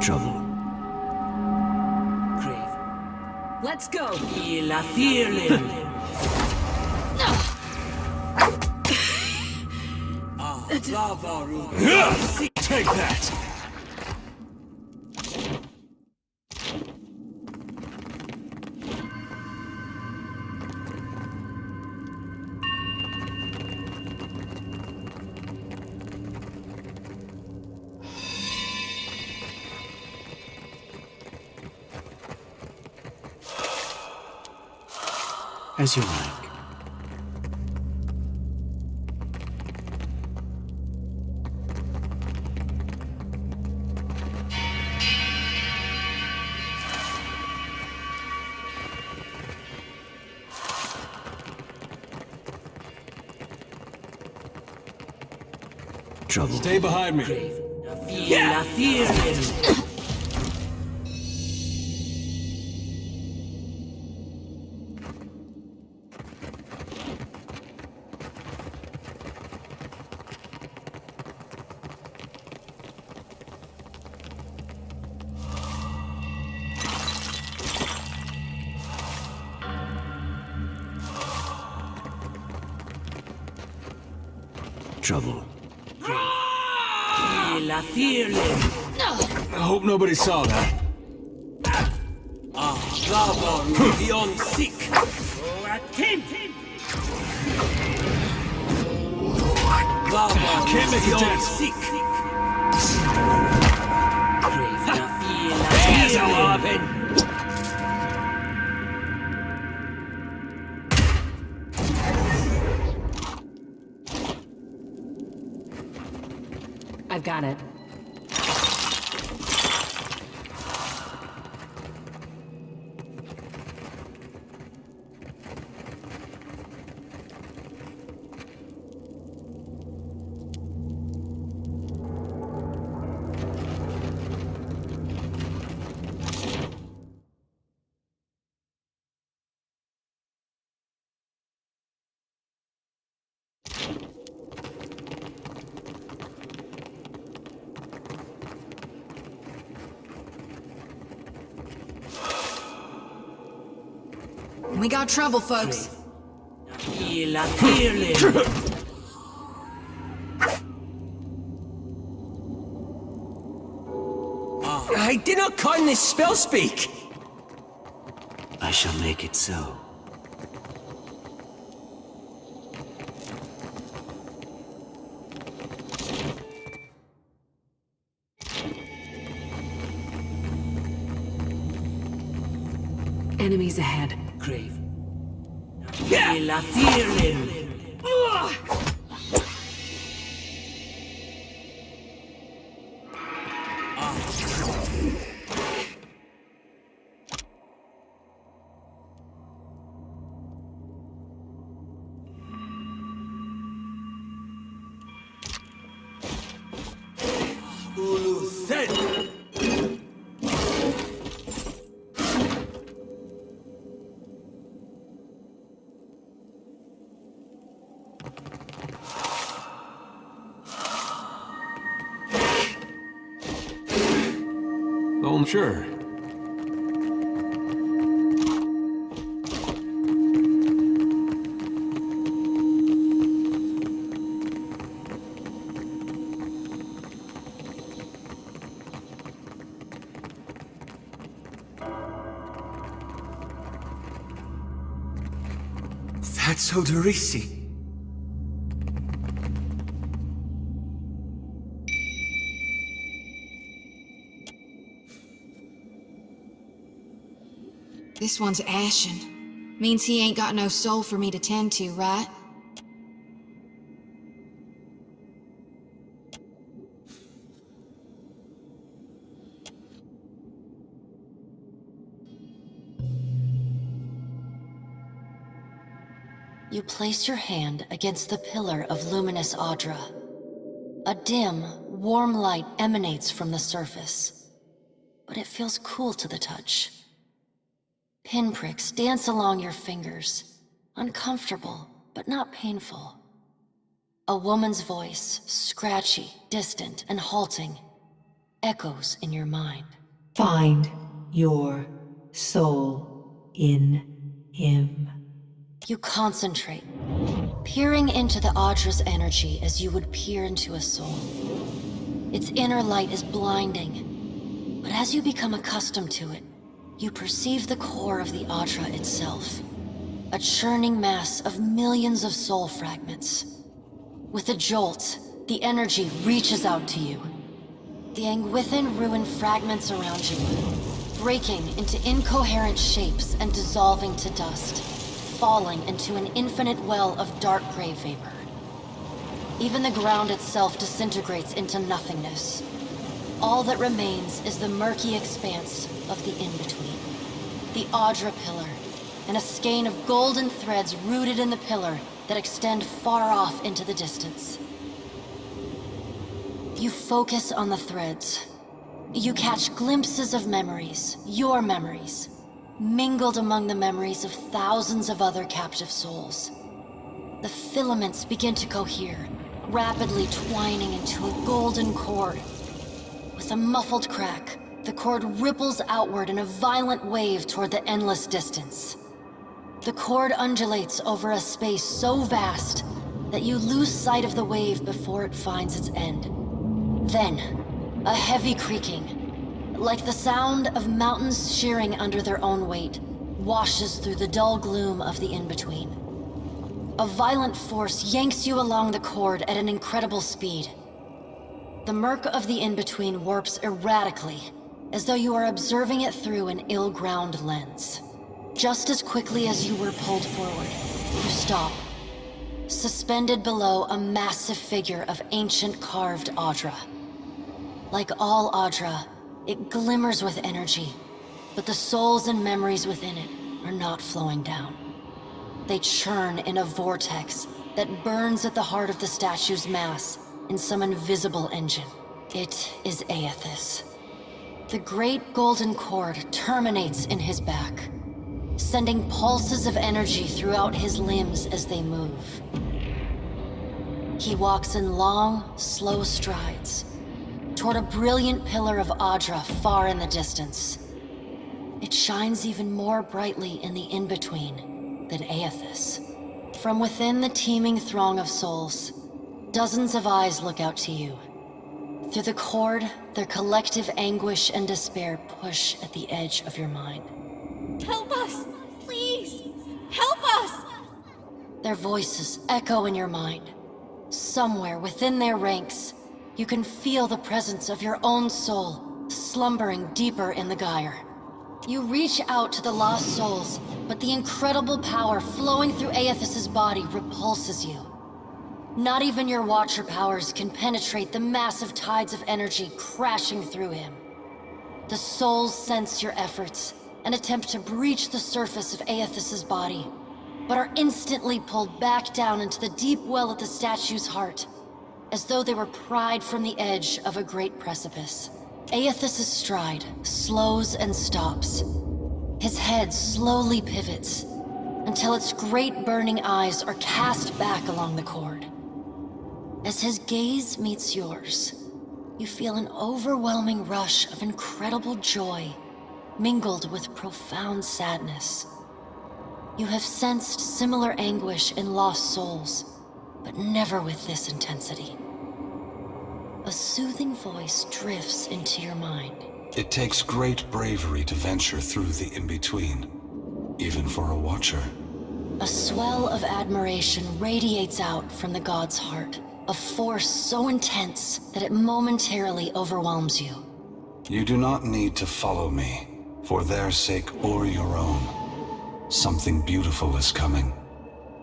Trouble. Let's go! Take that! As you like. Trouble. Stay behind me. Trouble. I hope nobody saw that. Can't make a dent. There's a lovin'. I've got it. We got trouble, folks. I did not con this spell speak. I shall make it so. Enemies ahead. Crave. Oh, sure. That's Odorisi. This one's ashen. Means he ain't got no soul for me to tend to, right? You place your hand against the pillar of luminous Audra. A dim, warm light emanates from the surface, but it feels cool to the touch. Pinpricks dance along your fingers, uncomfortable, but not painful. A woman's voice, scratchy, distant, and halting, echoes in your mind. Find your soul in him. You concentrate, peering into the Audra's energy as you would peer into a soul. Its inner light is blinding, but as you become accustomed to it, you perceive the core of the Audra itself, a churning mass of millions of soul fragments. With a jolt, the energy reaches out to you. The Angwithan ruin fragments around you, breaking into incoherent shapes and dissolving to dust, falling into an infinite well of dark gray vapor. Even the ground itself disintegrates into nothingness. All that remains is the murky expanse of the in-between. The Audra Pillar, and a skein of golden threads rooted in the pillar that extend far off into the distance. You focus on the threads. You catch glimpses of memories, your memories, mingled among the memories of thousands of other captive souls. The filaments begin to cohere, rapidly twining into a golden cord. With a muffled crack, the cord ripples outward in a violent wave toward the endless distance. The cord undulates over a space so vast that you lose sight of the wave before it finds its end. Then, a heavy creaking, like the sound of mountains shearing under their own weight, washes through the dull gloom of the in-between. A violent force yanks you along the cord at an incredible speed. The murk of the in-between warps erratically, as though you are observing it through an ill-ground lens. Just as quickly as you were pulled forward, you stop, suspended below a massive figure of ancient carved Audra. Like all Audra, it glimmers with energy, but the souls and memories within it are not flowing down. They churn in a vortex that burns at the heart of the statue's mass in some invisible engine. It is Eothas. The great golden cord terminates in his back, sending pulses of energy throughout his limbs as they move. He walks in long, slow strides toward a brilliant pillar of Audra far in the distance. It shines even more brightly in the in-between than Eothas. From within the teeming throng of souls, dozens of eyes look out to you. Through the cord, their collective anguish and despair push at the edge of your mind. Help us! Please! Help us! Their voices echo in your mind. Somewhere within their ranks, you can feel the presence of your own soul, slumbering deeper in the gyre. You reach out to the lost souls, but the incredible power flowing through Eothas' body repulses you. Not even your Watcher powers can penetrate the massive tides of energy crashing through him. The souls sense your efforts and attempt to breach the surface of Eothas' body, but are instantly pulled back down into the deep well at the statue's heart, as though they were pried from the edge of a great precipice. Eothas' stride slows and stops. His head slowly pivots, until its great burning eyes are cast back along the cord. As his gaze meets yours, you feel an overwhelming rush of incredible joy, mingled with profound sadness. You have sensed similar anguish in lost souls, but never with this intensity. A soothing voice drifts into your mind. It takes great bravery to venture through the in-between, even for a watcher. A swell of admiration radiates out from the god's heart, a force so intense that it momentarily overwhelms you. You do not need to follow me, for their sake or your own. Something beautiful is coming.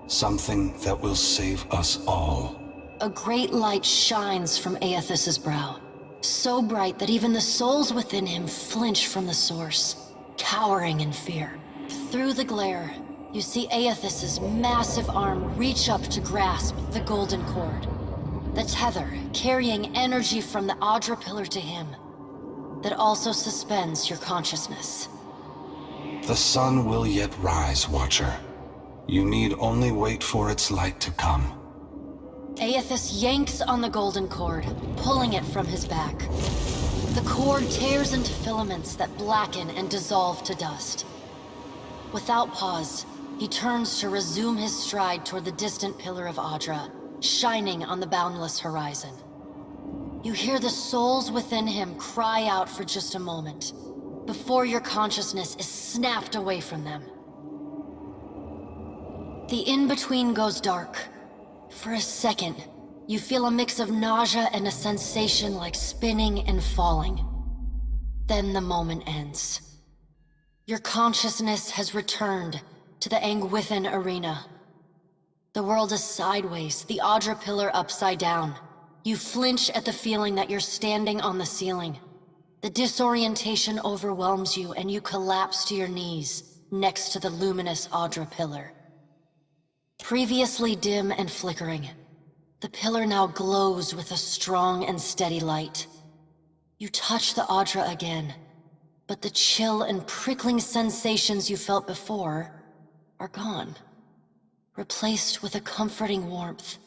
Something that will save us all. A great light shines from Eothas' brow, so bright that even the souls within him flinch from the source, cowering in fear. Through the glare, you see Eothas' massive arm reach up to grasp the golden cord. The tether, carrying energy from the Adra pillar to him, that also suspends your consciousness. The sun will yet rise, Watcher. You need only wait for its light to come. Eothas yanks on the golden cord, pulling it from his back. The cord tears into filaments that blacken and dissolve to dust. Without pause, he turns to resume his stride toward the distant pillar of Adra, shining on the boundless horizon. You hear the souls within him cry out for just a moment, before your consciousness is snapped away from them. The in-between goes dark. For a second, you feel a mix of nausea and a sensation like spinning and falling. Then the moment ends. Your consciousness has returned to the Angwithan arena. The world is sideways, the Adra pillar upside down. You flinch at the feeling that you're standing on the ceiling. The disorientation overwhelms you and you collapse to your knees next to the luminous Adra pillar. Previously dim and flickering, the pillar now glows with a strong and steady light. You touch the Adra again, but the chill and prickling sensations you felt before are gone, replaced with a comforting warmth,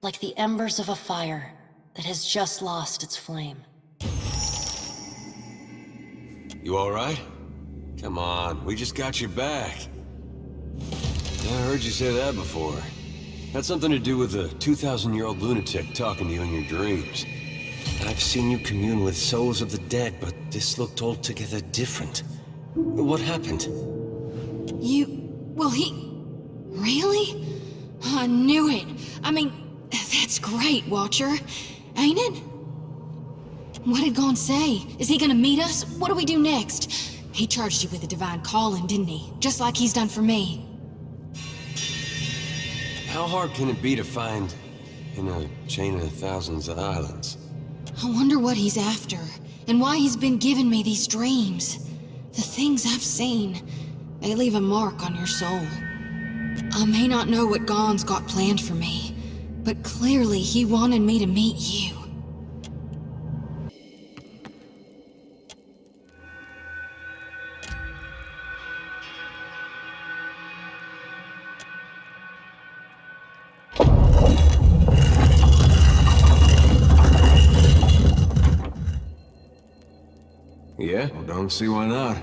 like the embers of a fire that has just lost its flame. You all right? Come on, we just got your back. I heard you say that before. Had something to do with a 2,000-year-old lunatic talking to you in your dreams. I've seen you commune with souls of the dead, but this looked altogether different. What happened? Well, really? I knew it. I mean, that's great, Watcher. Ain't it? What did Gon say? Is he gonna meet us? What do we do next? He charged you with a divine calling, didn't he? Just like he's done for me. How hard can it be to find in a chain of thousands of islands? I wonder what he's after, and why he's been giving me these dreams. The things I've seen, they leave a mark on your soul. I may not know what Gon's got planned for me, but clearly he wanted me to meet you. Yeah, well, don't see why not.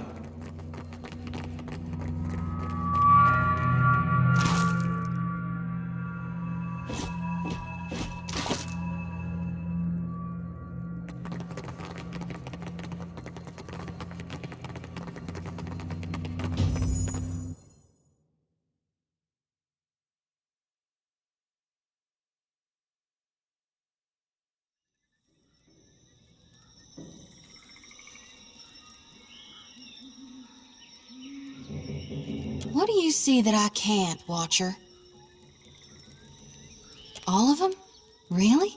What do you see that I can't, Watcher? All of them? Really?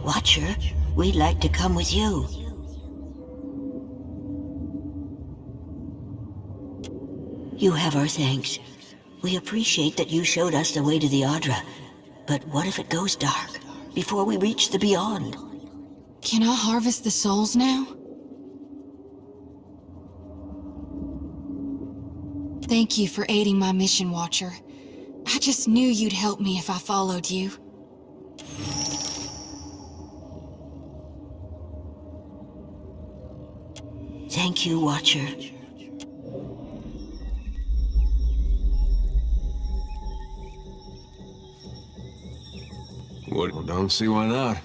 Watcher, we'd like to come with you. You have our thanks. We appreciate that you showed us the way to the Adra. But what if it goes dark, before we reach the Beyond? Can I harvest the souls now? Thank you for aiding my mission, Watcher. I just knew you'd help me if I followed you. Thank you, Watcher. What? Well, don't see why not.